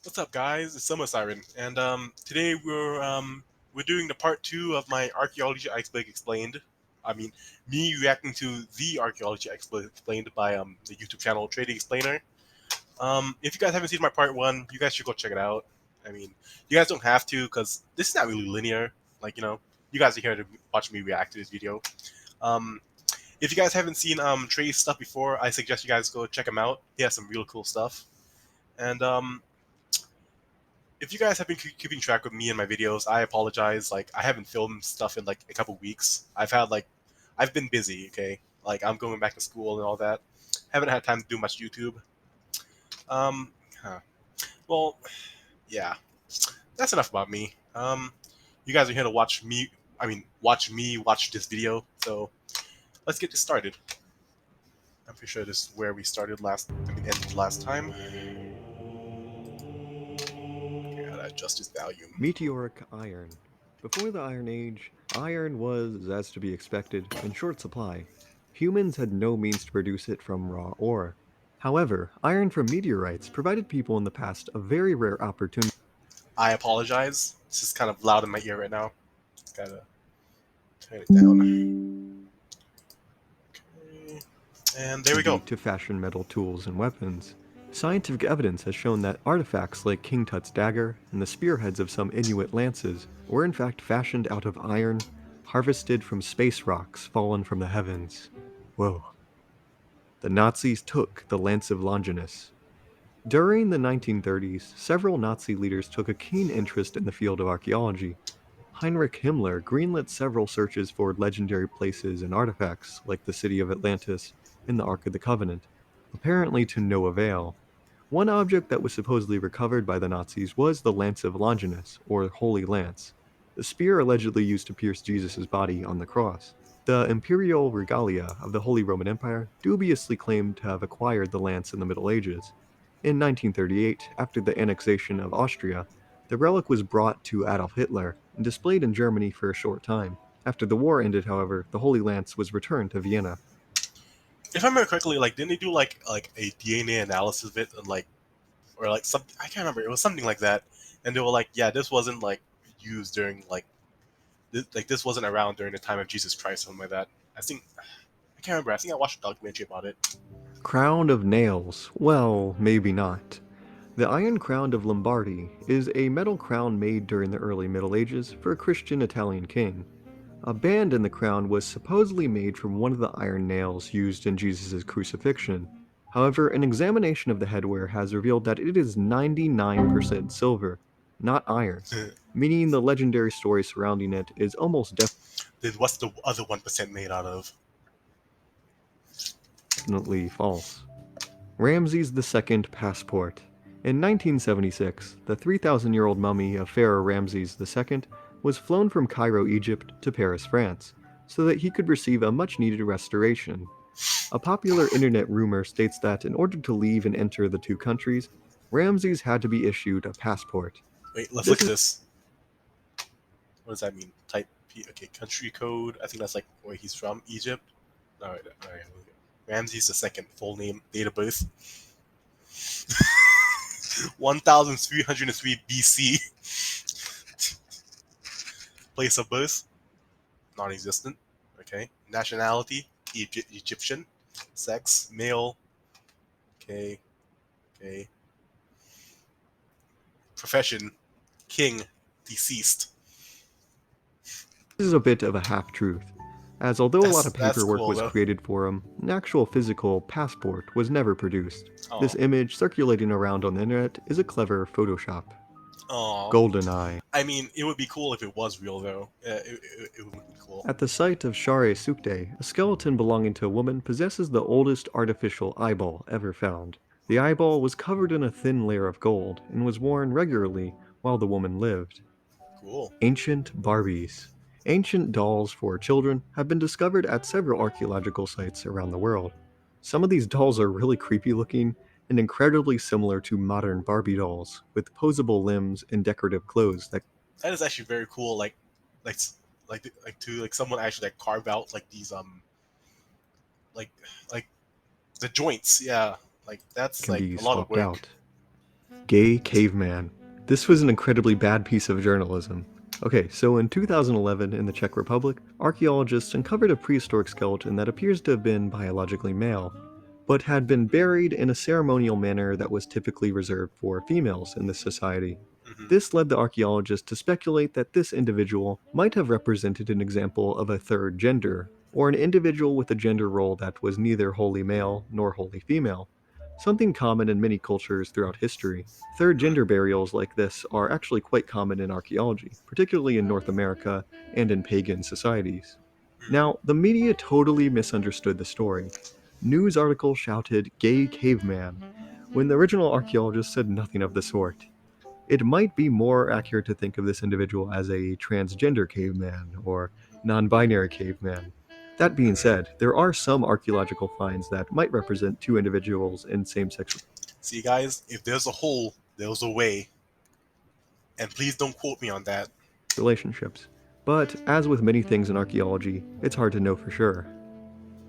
What's up, guys? It's Summer Siren, and today we're doing the part two of my archaeology iceberg explained. I mean, me reacting to the archaeology iceberg explained by the YouTube channel Trading Explainer. If you guys haven't seen my part one, you guys should go check it out. I mean, you guys don't have to because this is not really linear. Like you guys are here to watch me react to this video. Um, if you guys haven't seen Trey's stuff before, I suggest you guys go check him out. He has some real cool stuff, and if you guys have been keeping track with me and my videos, I apologize. Like, I haven't filmed stuff in like a couple weeks. I've been busy. Okay, like I'm going back to school and all that. Haven't had time to do much YouTube. Um, huh. Well, yeah, that's enough about me. You guys are here to watch me. I mean, watch me watch this video. So let's get this started. I'm pretty sure this is where we started last. Ended last time. Okay, how to adjust this volume. Meteoric iron. Before the Iron Age, iron was, as to be expected, in short supply. Humans had no means to produce it from raw ore. However, iron from meteorites provided people in the past a very rare opportunity. I apologize. This is kind of loud in my ear right now. Gotta turn it down. Okay. And there we go. To fashion metal tools and weapons. Scientific evidence has shown that artifacts like King Tut's dagger and the spearheads of some Inuit lances were in fact fashioned out of iron, harvested from space rocks fallen from the heavens. Whoa. The Nazis took the Lance of Longinus. During the 1930s, several Nazi leaders took a keen interest in the field of archaeology. Heinrich Himmler greenlit several searches for legendary places and artifacts, like the city of Atlantis and the Ark of the Covenant, apparently to no avail. One object that was supposedly recovered by the Nazis was the Lance of Longinus, or Holy Lance, the spear allegedly used to pierce Jesus' body on the cross. The imperial regalia of the Holy Roman Empire dubiously claimed to have acquired the lance in the Middle Ages. In 1938, after the annexation of Austria, the relic was brought to Adolf Hitler and displayed in Germany for a short time. After the war ended, however, the Holy Lance was returned to Vienna. If I remember correctly, like didn't they do like a DNA analysis of it and like or like some I can't remember. It was something like that, and they were like, yeah, this wasn't like used during this wasn't around during the time of Jesus Christ, something like that. I can't remember. I think I watched a documentary about it. Crown of Nails. Well, maybe not. The Iron Crown of Lombardy is a metal crown made during the early Middle Ages for a Christian Italian king. A band in the crown was supposedly made from one of the iron nails used in Jesus' crucifixion. However, an examination of the headwear has revealed that it is 99% silver, not iron, meaning the legendary story surrounding it is almost Then what's the other 1% made out of? definitely false. Ramses II passport. In 1976, the 3,000-year-old mummy of Pharaoh Ramses II was flown from Cairo, Egypt to Paris, France, so that he could receive a much-needed restoration. A popular internet rumor states that in order to leave and enter the two countries, Ramses had to be issued a passport. Wait, let's look This at is this. What does that mean? Type P. Okay, country code. I think that's like where he's from, Egypt. All right. Ramses II, full name, date of birth, 1303 BC. Place of birth, non-existent. Okay. Nationality, Egyptian. Sex, male. Okay. Okay. Profession, king, deceased. is a bit of a half-truth, as although a lot of That's paperwork cool was though. created for him, an actual physical passport was never produced. This Oh, image circulating around on the internet is a clever Photoshop. oh. GoldenEye. I mean, it would be cool if it was real though. It would be cool. At the site of Share Sukte, a skeleton belonging to a woman possesses the oldest artificial eyeball ever found. The eyeball was covered in a thin layer of gold and was worn regularly while the woman lived. Cool. Ancient Barbies. Ancient dolls for children have been discovered at several archaeological sites around the world. Some of these dolls are really creepy looking and incredibly similar to modern Barbie dolls, with posable limbs and decorative clothes that That is actually very cool. Like, like to like someone actually like carve out like these like the joints. Yeah, like that's can like be a lot of swapped work. out. Gay caveman. This was an incredibly bad piece of journalism. Okay, so in 2011 in the Czech Republic, archaeologists uncovered a prehistoric skeleton that appears to have been biologically male, but had been buried in a ceremonial manner that was typically reserved for females in this society. Hmm. This led the archaeologists to speculate that this individual might have represented an example of a third gender, or an individual with a gender role that was neither wholly male nor wholly female, something common in many cultures throughout history. Third gender burials like this are actually quite common in archaeology, particularly in North America and in pagan societies. Now, the media totally misunderstood the story. News articles shouted, "Gay caveman," when the original archaeologists said nothing of the sort. It might be more accurate to think of this individual as a transgender caveman or non binary caveman. That being said, there are some archaeological finds that might represent two individuals in same sex See, guys, if there's a hole, there's a way, and please don't quote me on that. relationships. But as with many things in archaeology, it's hard to know for sure.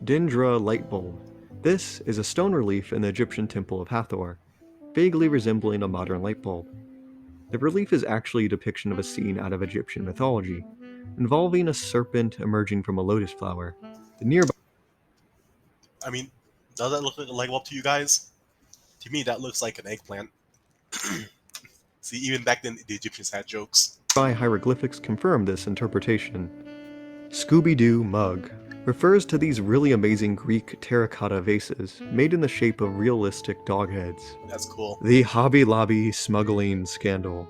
Dendra light bulb. This is a stone relief in the Egyptian temple of Hathor, vaguely resembling a modern light bulb. The relief is actually a depiction of a scene out of Egyptian mythology, involving a serpent emerging from a lotus flower. The nearby I mean, does that look like a light bulb to you guys? To me, that looks like an eggplant. See, even back then, the Egyptians had jokes. hieroglyphics confirm this interpretation. Scooby Doo mug refers to these really amazing Greek terracotta vases made in the shape of realistic dog heads. That's cool. The Hobby Lobby smuggling scandal.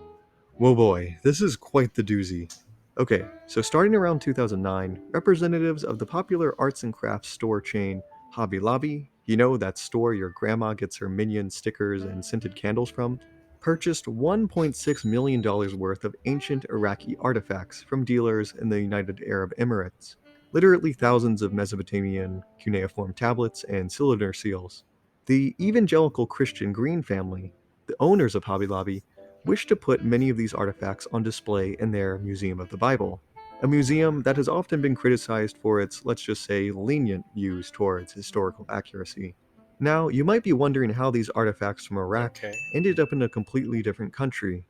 Whoa boy, this is quite the doozy. Okay, so starting around 2009, representatives of the popular arts and crafts store chain Hobby Lobby, you know that store your grandma gets her minion stickers and scented candles from, purchased $1.6 million worth of ancient Iraqi artifacts from dealers in the United Arab Emirates, literally thousands of Mesopotamian cuneiform tablets and cylinder seals. The evangelical Christian Green family, the owners of Hobby Lobby, wish to put many of these artifacts on display in their Museum of the Bible, a museum that has often been criticized for its, let's just say, lenient views towards historical accuracy. Now, you might be wondering how these artifacts from Iraq Okay. ended up in a completely different country,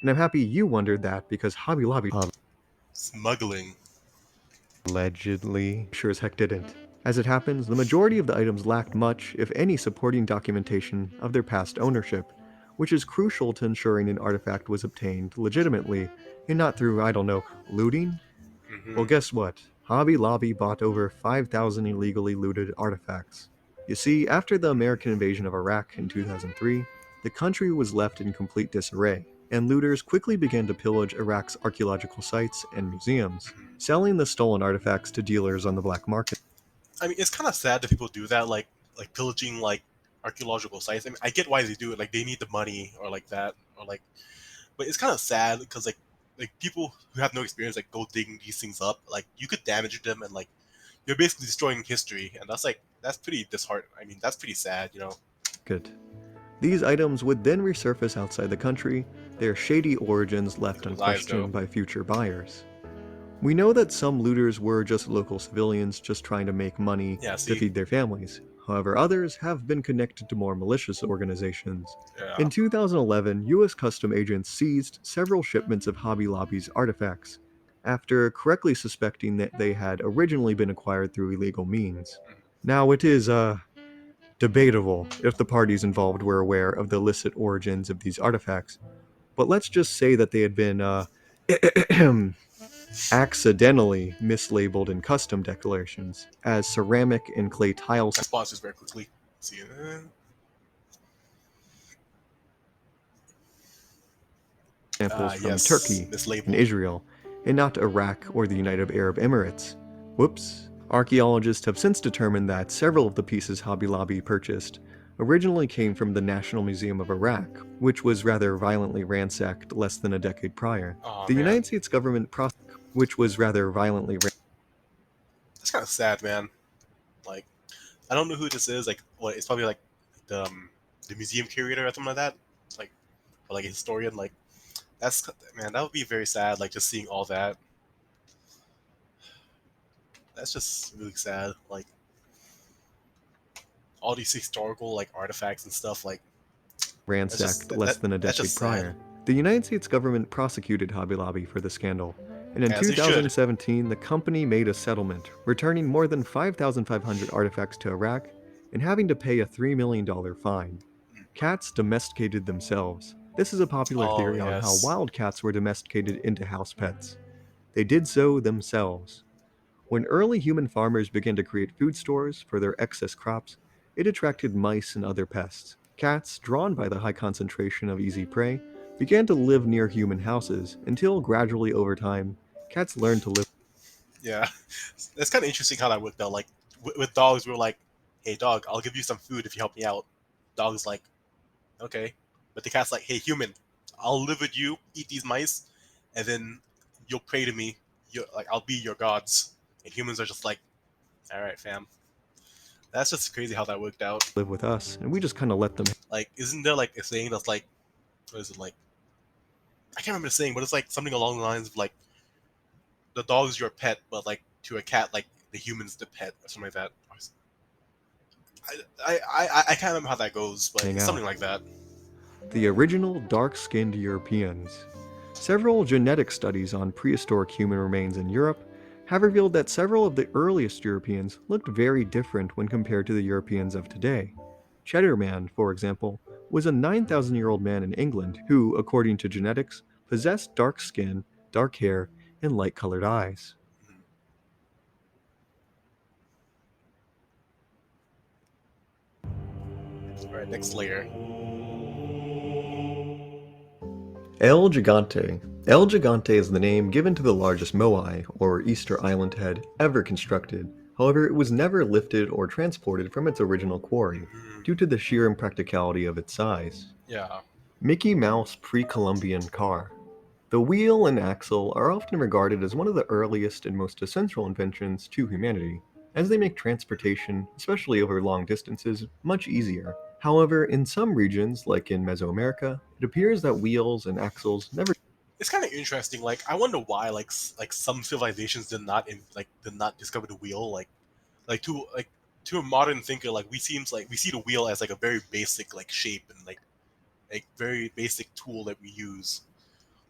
and I'm happy you wondered that because Hobby Lobby Smuggling. allegedly sure as heck didn't. As it happens, the majority of the items lacked much, if any, supporting documentation of their past ownership, which is crucial to ensuring an artifact was obtained legitimately and not through, I don't know, looting? Well, Hmm. guess what? Hobby Lobby bought over 5,000 illegally looted artifacts. You see, after the American invasion of Iraq in 2003, the country was left in complete disarray, and looters quickly began to pillage Iraq's archaeological sites and museums, selling the stolen artifacts to dealers on the black market. I mean, it's kind of sad that people do that, like pillaging like archaeological sites. I mean, I get why they do it. Like they need the money or like that, or like. But it's kind of sad because like people who have no experience like go digging these things up. Like you could damage them and like you're basically destroying history, and that's pretty disheartening. I mean, that's pretty sad, you know. These items would then resurface outside the country, their shady origins left People's eyes though. unquestioned by future buyers. We know that some looters were just local civilians just trying to make money Yeah. to See. feed their families. However, others have been connected to more malicious organizations. Yeah. In 2011, US Custom agents seized several shipments of Hobby Lobby's artifacts, after correctly suspecting that they had originally been acquired through illegal means. Now, it is, debatable if the parties involved were aware of the illicit origins of these artifacts, but let's just say that they had been, accidentally mislabeled in custom declarations as ceramic and clay tile My sponsors very quickly. See. samples from Yes, Turkey and mislabeled. Israel, and not Iraq or the United Arab Emirates. Whoops. Archaeologists have since determined that several of the pieces Hobby Lobby purchased originally came from the National Museum of Iraq, which was rather violently ransacked less than a decade prior. Oh The man, United States government which was rather violently that's kind of sad, man. Like I don't know who this is. Like, what? It's probably like the the museum curator or something like that. Like, or like a historian. Like, that's man. That would be very sad. Like, just seeing all that. That's just really sad. Like, all these historical like artifacts and stuff. Like, ransacked less than a that's decade just sad, prior. The United States government prosecuted Hobby Lobby for the scandal, and in as they should. 2017, the company made a settlement, returning more than 5,500 artifacts to Iraq and having to pay a $3 million fine. Cats domesticated themselves. This is a popular Oh theory on how yes. wild cats were domesticated into house pets. They did so themselves. When early human farmers began to create food stores for their excess crops, it attracted mice and other pests. Cats, drawn by the high concentration of easy prey, began to live near human houses until gradually over time, cats learned to live Yeah, that's kind of interesting how that worked out. Like with dogs, we were like, "Hey, dog, I'll give you some food if you help me out." Dog's like, "Okay," but the cat's like, "Hey, human, I'll live with you, eat these mice, and then you'll pray to me. You like, I'll be your gods." And humans are just like, "All right, fam." That's just crazy how that worked out. with us, and we just kind of let them Like, isn't there like a saying that's like, what is it like? I can't remember the saying, but it's like something along the lines of like, the dog's your pet, but like to a cat, like the human's the pet, or something like that. I can't remember how that goes, but hang it's something out. like that. The original dark-skinned Europeans. Several genetic studies on prehistoric human remains in Europe have revealed that several of the earliest Europeans looked very different when compared to the Europeans of today. Cheddar Man, for example, was a 9,000-year-old man in England who, according to genetics, possessed dark skin, dark hair, and light-colored eyes. Mhm. All right, next layer. El Gigante. El Gigante is the name given to the largest moai, or Easter Island head, ever constructed. However, it was never lifted or transported from its original quarry, Mhm. due to the sheer impracticality of its size. Yeah, Mickey Mouse Pre-Columbian Car. The wheel and axle are often regarded as one of the earliest and most essential inventions to humanity, as they make transportation, especially over long distances, much easier. However, in some regions, like in Mesoamerica, it appears that wheels and axles never it's kind of interesting. Like, I wonder why like some civilizations did not discover the wheel. Like to a modern thinker, like we see the wheel as like a very basic like shape and like a very basic tool that we use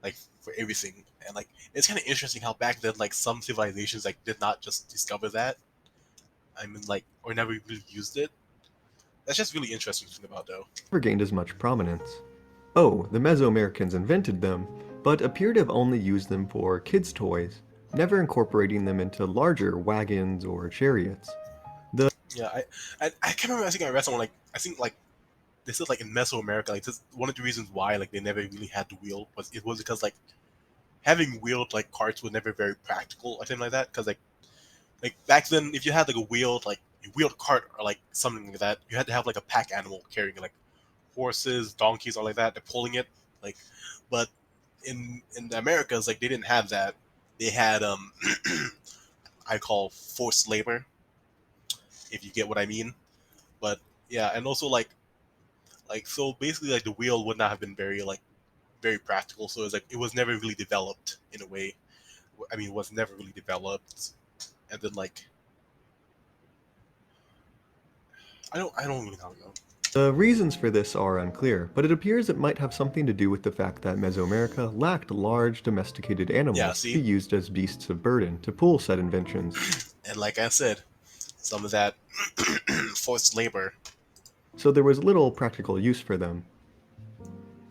like for everything. And like it's kind of interesting how back then like some civilizations like did not just discover that. I mean like or never really used it. That's just really interesting to think about though. gained as much prominence. Oh, the Mesoamericans invented them, but appear to have only used them for kids' toys, never incorporating them into larger wagons or chariots. The Yeah, I can't remember. I think I read someone like I think like they said like in Mesoamerica like this one of the reasons why like they never really had the wheel was because like having wheeled like carts was never very practical or something like that because like back then if you had like a wheeled cart or like something like that you had to have like a pack animal carrying it, like horses, donkeys, or like that. They're pulling it, like, but in the Americas, like they didn't have that. They had I call forced labor, if you get what I mean. But yeah, and also like so basically like the wheel would not have been very practical. So it was never really developed in a way. I mean, it was never really developed. And then like I don't really know. The reasons for this are unclear, but it appears it might have something to do with the fact that Mesoamerica lacked large domesticated Yeah, animals to be see, used as beasts of burden to pull said inventions. and like I said, some of that forced labor. So there was little practical use for them.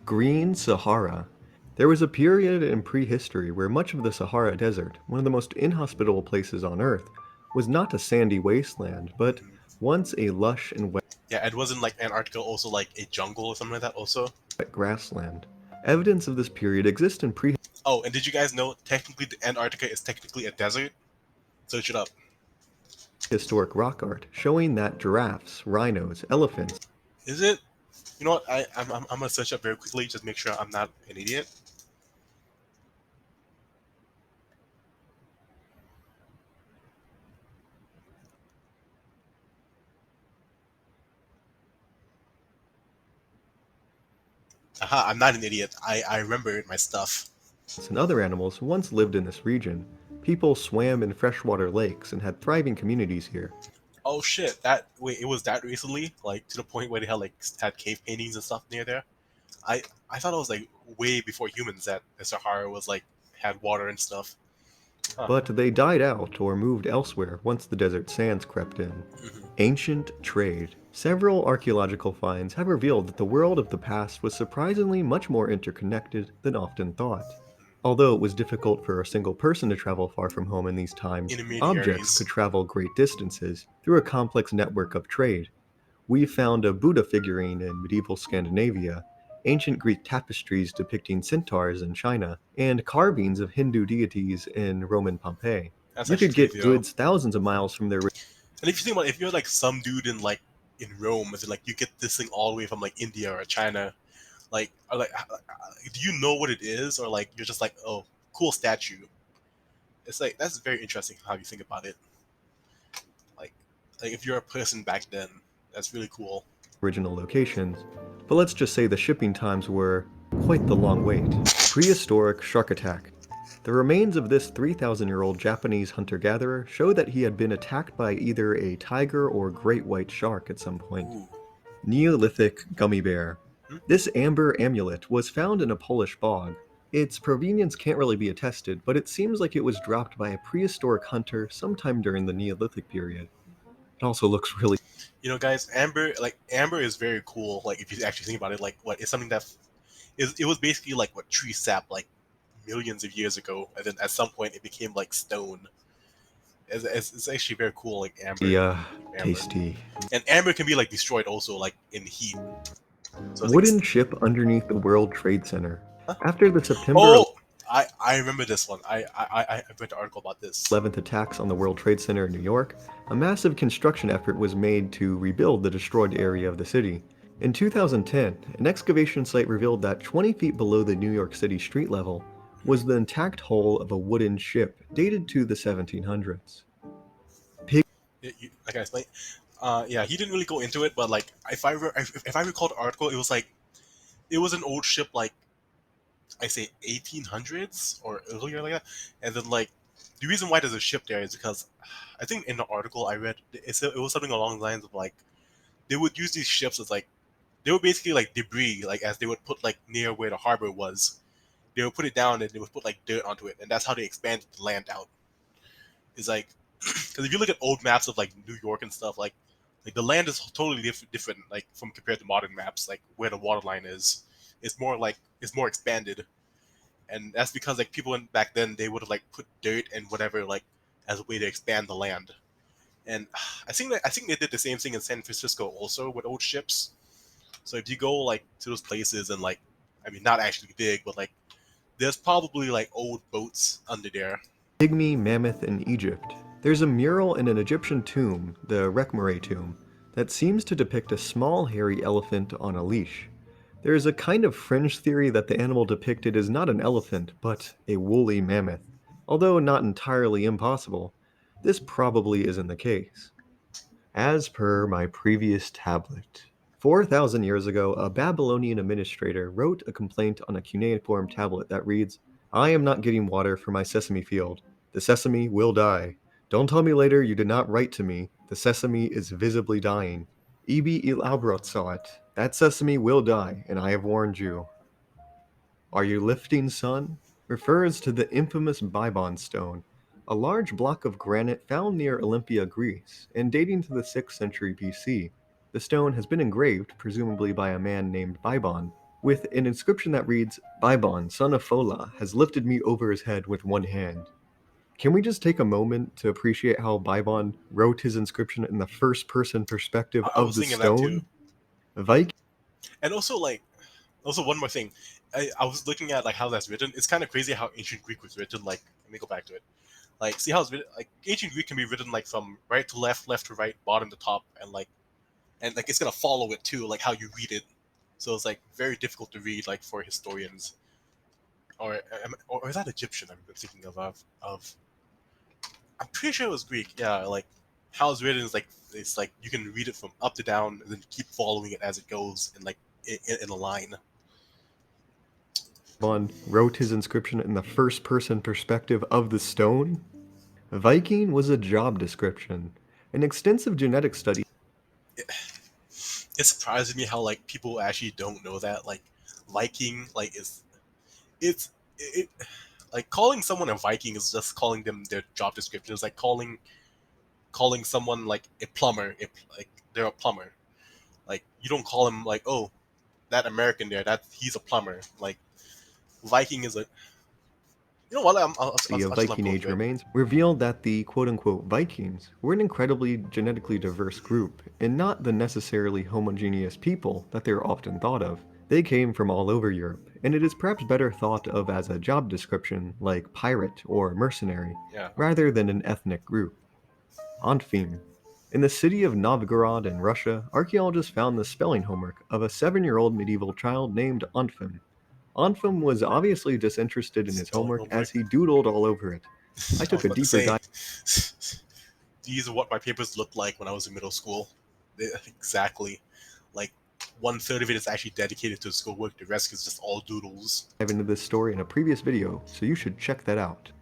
Green Sahara. There was a period in prehistory where much of the Sahara Desert, one of the most inhospitable places on Earth, was not a sandy wasteland, but Mhm. once a lush and Yeah, and wasn't like Antarctica also like a jungle or something like that also? wet grassland. Evidence of this period exists in Oh, and did you guys know technically the Antarctica is technically a desert? Search it up. prehistoric rock art, showing that giraffes, rhinos, elephants, Is it? You know what? I'm gonna search up very quickly, just make sure I'm not an idiot. Aha, I'm not an idiot. I remember my stuff. and other animals once lived in this region. People swam in freshwater lakes and had thriving communities here. Oh shit! That wait, it was that recently, like to the point where they had like had cave paintings and stuff near there. I I thought it was like way before humans that the Sahara was like had water and stuff. Huh. but they died out or moved elsewhere once the desert sands crept in. Hmm. Ancient trade. Several archaeological finds have revealed that the world of the past was surprisingly much more interconnected than often thought. Although it was difficult for a single person to travel far from home in these times, objects Intermediaries. could travel great distances through a complex network of trade. We found a Buddha figurine in medieval Scandinavia, ancient Greek tapestries depicting centaurs in China, and carvings of Hindu deities in Roman Pompeii. That's You actually could get crazy though. goods thousands of miles from their And if you think about it, if you're like some dude in like in Rome, and then like you get this thing all the way from like India or China, like or like do you know what it is, or like you're just like, oh, cool statue. It's like that's very interesting how you think about it. Like like if you're a person back then, that's really cool. original locations, but let's just say the shipping times were quite the long wait. Prehistoric shark attack. The remains of this 3,000-year-old Japanese hunter-gatherer show that he had been attacked by either a tiger or great white shark at some point. Ooh. Neolithic gummy bear. Hmm? This amber amulet was found in a Polish bog. Its provenience can't really be attested, but it seems like it was dropped by a prehistoric hunter sometime during the Neolithic period. It also looks really You know, guys, amber is very cool. Like if you actually think about it, like what it's something that is it was basically like what tree sap like millions of years ago, and then at some point it became like stone. It's actually very cool, like amber, tasty. and amber can be like destroyed also like in heat. So it's like, Wooden ship underneath the World Trade Center. huh? After the September Oh, I remember this one. I read an article about this. 11th attacks on the World Trade Center in New York, a massive construction effort was made to rebuild the destroyed area of the city. In 2010, an excavation site revealed that 20 feet below the New York City street level was the intact hull of a wooden ship dated to the 1700s. Like I explained, yeah, he didn't really go into it, but like if I recall the article, it was like it was an old ship like I say 1800s or earlier like that, and then like the reason why there's a ship there is because I think in the article I read it was something along the lines of like they would use these ships as like they were basically like debris like as they would put like near where the harbor was they would put it down and they would put like dirt onto it and that's how they expanded the land out. Is like because if you look at old maps of like New York and stuff like the land is totally different like from compared to modern maps like where the water line is. It's more like it's more expanded, and that's because like people back then they would have like put dirt and whatever like as a way to expand the land. And I think they did the same thing in San Francisco also with old ships. So if you go like to those places and like I mean not actually dig but like there's probably like old boats under there. Pygmy mammoth in Egypt. There's a mural in an Egyptian tomb, the Rekhmere tomb, that seems to depict a small hairy elephant on a leash. There is a kind of fringe theory that the animal depicted is not an elephant, but a woolly mammoth. Although not entirely impossible, this probably isn't the case. As per my previous tablet, 4,000 years ago, a Babylonian administrator wrote a complaint on a cuneiform tablet that reads, I am not getting water for my sesame field. The sesame will die. Don't tell me later you did not write to me. The sesame is visibly dying. Ibi il Albrot saw it. That sesame will die, and I have warned you. Are you lifting, son? Refers to the infamous Bybon stone, a large block of granite found near Olympia, Greece, and dating to the 6th century BC. The stone has been engraved, presumably by a man named Bybon, with an inscription that reads, Bybon, son of Fola, has lifted me over his head with one hand. Can we just take a moment to appreciate how Bybon wrote his inscription in the first person perspective I of was the thinking that too. stone? Viking And also like also one more thing. I was looking at like how that's written. It's kind of crazy how ancient Greek was written. Like let me go back to it. Like see how it's written. Like ancient Greek can be written like from right to left, left to right, bottom to top, and like it's gonna follow it too, like how you read it. So it's like very difficult to read like for historians. Or is that Egyptian? I'm thinking of. I'm pretty sure it was Greek. Yeah, like how it's written is like it's like you can read it from up to down and then keep following it as it goes in like in a line. wrote his inscription in the first person perspective of the stone? Viking was a job description. An extensive genetic study It surprises me how like people actually don't know that. Like Viking like is it's it like calling someone a Viking is just calling them their job description. It's like calling someone like a plumber, if like they're a plumber. Like you don't call him like, oh, that American there, that he's a plumber. Like Viking is a, you know what? Of I'll just let him Viking go Age through it. remains revealed that the quote unquote Vikings were an incredibly genetically diverse group, and not the necessarily homogeneous people that they're often thought of. They came from all over Europe, and it is perhaps better thought of as a job description like pirate or mercenary, Yeah. rather than an ethnic group. Antfim. In the city of Novgorod in Russia, archaeologists found the spelling homework of a 7-year-old medieval child named Antfim. Anfim was obviously disinterested in his Spelling homework as homework. he doodled all over it. I I took was a about to deeper say, dive these are what my papers looked like when I was in middle school. Exactly. Like 1/3 of it is actually dedicated to schoolwork. The rest is just all doodles. into this story in a previous video, so you should check that out.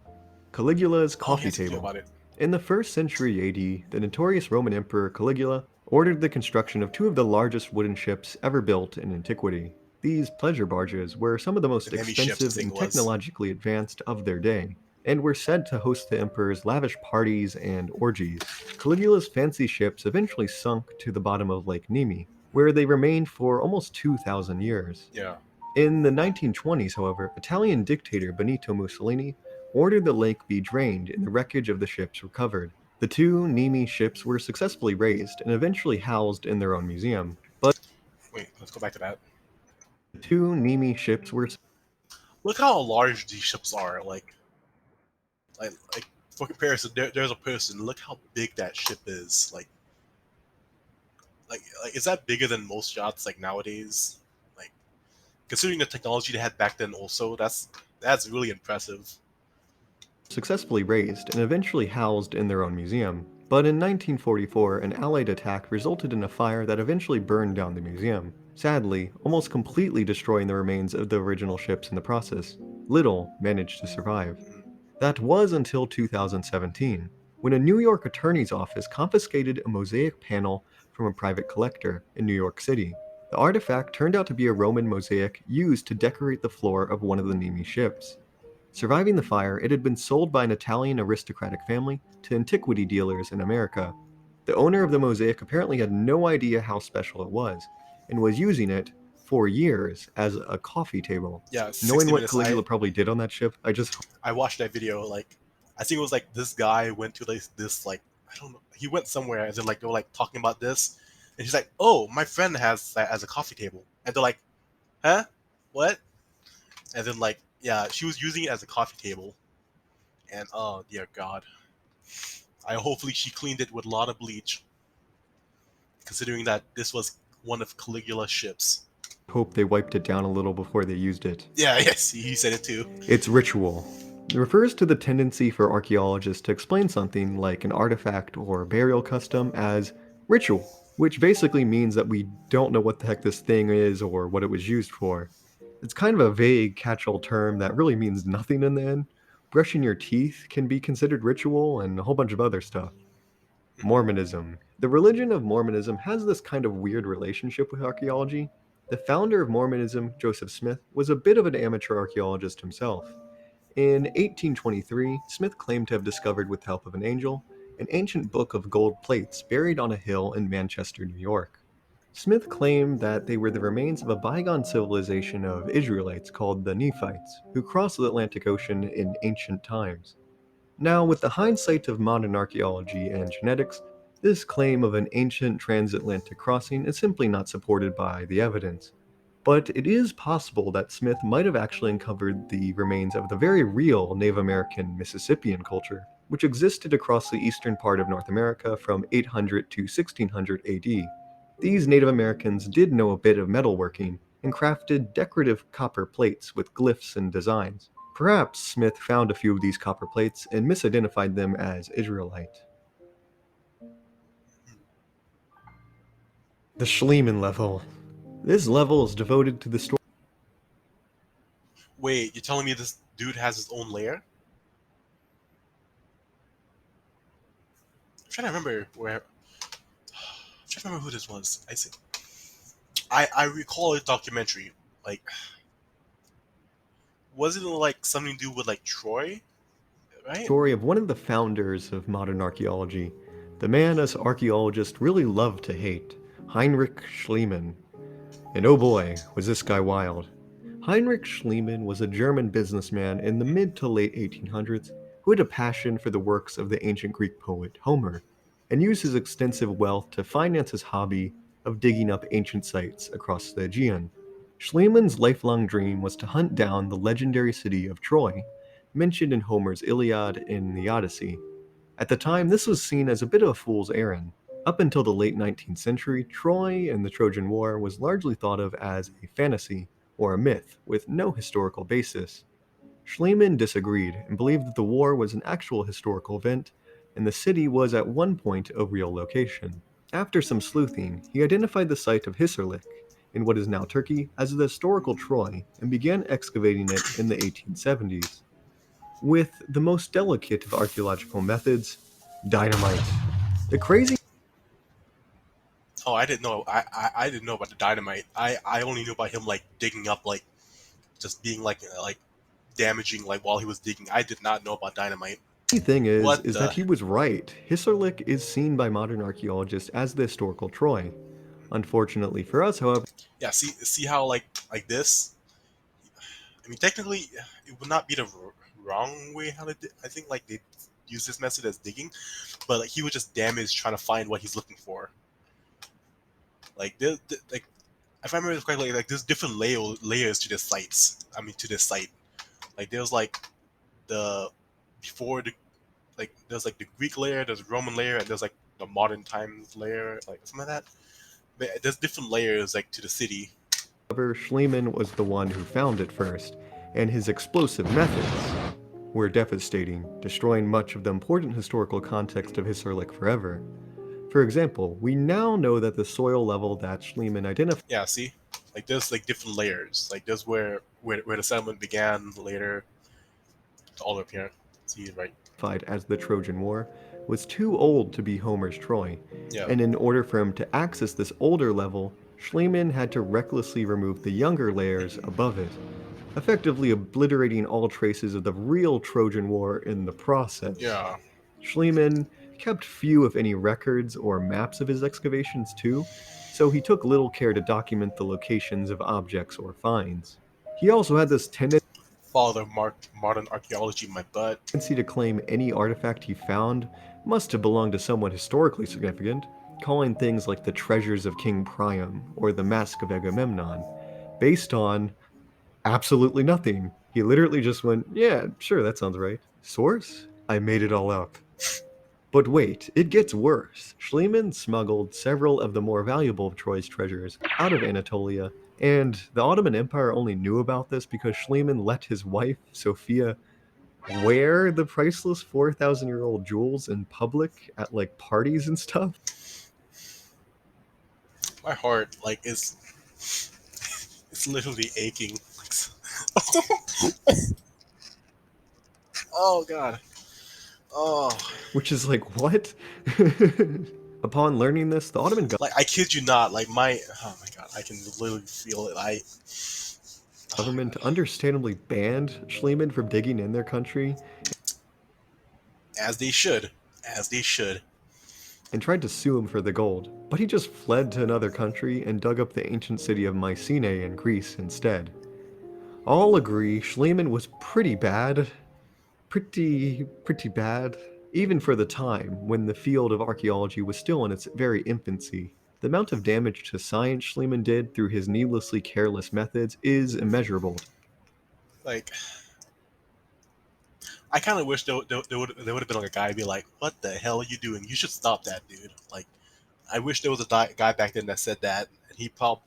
Caligula's Oh coffee yes, you do table. about it. In the 1st century AD, the notorious Roman Emperor Caligula ordered the construction of two of the largest wooden ships ever built in antiquity. These pleasure barges were some of the The most Nemi ships, expensive this thing and was. technologically advanced of their day, and were said to host the emperor's lavish parties and orgies. Caligula's fancy ships eventually sunk to the bottom of Lake Nemi, where they remained for almost 2,000 years. Yeah. In the 1920s, however, Italian dictator Benito Mussolini ordered the lake be drained and the wreckage of the ships recovered. The two Nemi ships were successfully raised and eventually housed in their own museum, but Wait, let's go back to that. the two Nemi ships were Look how large these ships are. Like for comparison, there's a person. Look how big that ship is. Like is that bigger than most yachts like nowadays? Like considering the technology they had back then, also that's really impressive. successfully raised and eventually housed in their own museum. But in 1944, an Allied attack resulted in a fire that eventually burned down the museum, sadly, almost completely destroying the remains of the original ships in the process. Little managed to survive. That was until 2017, when a New York attorney's office confiscated a mosaic panel from a private collector in New York City. The artifact turned out to be a Roman mosaic used to decorate the floor of one of the Nemi ships. Surviving the fire, it had been sold by an Italian aristocratic family to antiquity dealers in America. The owner of the mosaic apparently had no idea how special it was, and was using it for years as a coffee table. Yeah, Knowing 60 what minutes. I Caligula probably did on that ship, I just I watched that video. Like I think it was like this guy went to like this like I don't know. He went somewhere and then like they were like talking about this, and he's like, "Oh, my friend has that as a coffee table," and they're like, "Huh? What?" And then like yeah, she was using it as a coffee table, and oh dear God, I hopefully she cleaned it with a lot of bleach, considering that this was one of Caligula's ships. hope they wiped it down a little before they used it. Yeah, yes, he said it too. It's ritual. It refers to the tendency for archaeologists to explain something like an artifact or burial custom as ritual, which basically means that we don't know what the heck this thing is or what it was used for. It's kind of a vague catch all term that really means nothing in the end. Brushing your teeth can be considered ritual and a whole bunch of other stuff. Mormonism. The religion of Mormonism has this kind of weird relationship with archaeology. The founder of Mormonism, Joseph Smith, was a bit of an amateur archaeologist himself. In 1823, Smith claimed to have discovered, with the help of an angel, an ancient book of gold plates buried on a hill in Manchester, New York. Smith claimed that they were the remains of a bygone civilization of Israelites called the Nephites, who crossed the Atlantic Ocean in ancient times. Now, with the hindsight of modern archaeology and genetics, this claim of an ancient transatlantic crossing is simply not supported by the evidence. But it is possible that Smith might have actually uncovered the remains of the very real Native American Mississippian culture, which existed across the eastern part of North America from 800 to 1600 AD. These Native Americans did know a bit of metalworking and crafted decorative copper plates with glyphs and designs. Perhaps Smith found a few of these copper plates and misidentified them as Israelite. The Schliemann level. This level is devoted to the story. Wait, you're telling me this dude has his own lair? I'm trying to remember where. I'm trying to remember who this was. I recall a documentary. Like, wasn't it like something to do with like Troy, right? Story of one of the founders of modern archaeology, the man us archaeologists really love to hate, Heinrich Schliemann. And oh boy, was this guy wild. Heinrich Schliemann was a German businessman in the mid to late 1800s who had a passion for the works of the ancient Greek poet Homer, and used his extensive wealth to finance his hobby of digging up ancient sites across the Aegean. Schliemann's lifelong dream was to hunt down the legendary city of Troy, mentioned in Homer's Iliad and the Odyssey. At the time, this was seen as a bit of a fool's errand. Up until the late 19th century, Troy and the Trojan War was largely thought of as a fantasy or a myth with no historical basis. Schliemann disagreed and believed that the war was an actual historical event and the city was at one point a real location. After some sleuthing, he identified the site of Hisarlik in what is now Turkey as the historical Troy and began excavating it in the 1870s. With the most delicate of archaeological methods, dynamite. The crazy Oh, I didn't know. I didn't know about the dynamite. I only knew about him like digging up, like just being like damaging like while he was digging. I did not know about dynamite. thing What is that the? he was right. Hisarlik is seen by modern archaeologists as the historical Troy. Unfortunately for us, however, Yeah, see how like this. I mean, technically, it would not be the wrong way how to. I think like they use this method as digging, but like he was just damaged trying to find what he's looking for. Like like if I remember correctly, like there's different layers to this sites. I mean, to this site. Like there's like the before the like there's like the Greek layer, there's the Roman layer, and there's like the modern times layer, like something like that. But there's different layers like to the city. Schliemann was the one who found it first, and his explosive methods were devastating, destroying much of the important historical context of Hisarlik forever. For example, we now know that the soil level that Schliemann identified Yeah, see, like there's like different layers. Like there's where the settlement began later, all up here. See, right? as the Trojan War was too old to be Homer's Troy, Yeah, and in order for him to access this older level, Schliemann had to recklessly remove the younger layers above it, effectively obliterating all traces of the real Trojan War in the process. yeah. Schliemann kept few, if any, records or maps of his excavations too, so he took little care to document the locations of objects or finds. He also had this tendency Follow modern archaeology in my butt. to claim any artifact he found must have belonged to someone historically significant, calling things like the treasures of King Priam or the Mask of Agamemnon, based on absolutely nothing. He literally just went, yeah, sure, that sounds right. Source? I made it all up. But wait, it gets worse. Schliemann smuggled several of the more valuable of Troy's treasures out of Anatolia, and the Ottoman Empire only knew about this because Schliemann let his wife, Sophia, wear the priceless 4,000-year-old jewels in public at like parties and stuff. My heart like is it's literally aching. Oh god. Oh, Which is like, what? Upon learning this, the Ottoman like I kid you not. Like oh my god, I can literally feel it. Oh my government god. understandably banned Schliemann from digging in their country As they should. As they should. and tried to sue him for the gold, but he just fled to another country and dug up the ancient city of Mycenae in Greece instead. All agree Schliemann was pretty bad, pretty bad, even for the time when the field of archaeology was still in its very infancy. The amount of damage to science Schliemann did through his needlessly careless methods is immeasurable. Like I kind of wish there would have been like a guy be like, "What the hell are you doing? You should stop that, dude." Like I wish there was a guy back then that said that, and he probably.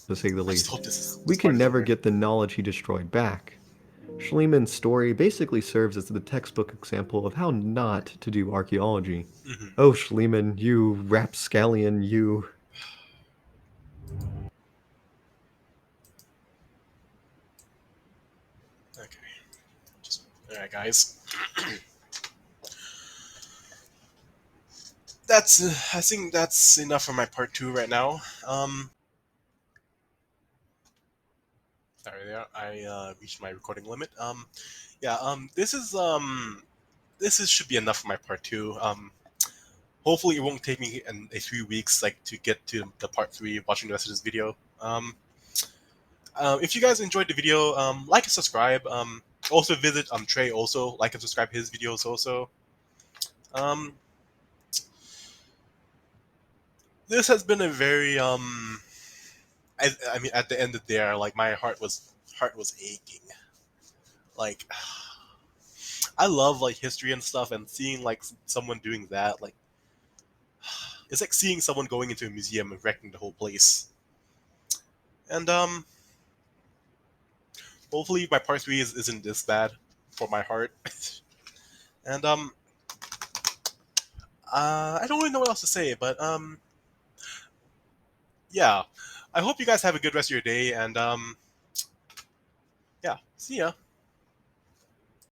To say the I just least. hope We this part can is never over. get the knowledge he destroyed back. Schliemann's story basically serves as the textbook example of how not to do archaeology. Hmm. Oh, Schliemann, you rapscallion, you. Okay. Just all right, guys. That's I think that's enough for my part two right now. Sorry, there. I reached my recording limit. Yeah. This is should be enough for my part two. Hopefully, it won't take me a 3 weeks like to get to the part three. Watching the rest of this video. If you guys enjoyed the video, like and subscribe. Also visit Trey. Also like and subscribe his videos. Also, um, this has been a very I mean, at the end of there, like my heart was aching. Like, I love like history and stuff, and seeing like someone doing that, like it's like seeing someone going into a museum and wrecking the whole place. And hopefully my part three isn't this bad for my heart. And I don't really know what else to say, but yeah, I hope you guys have a good rest of your day, and yeah, see ya.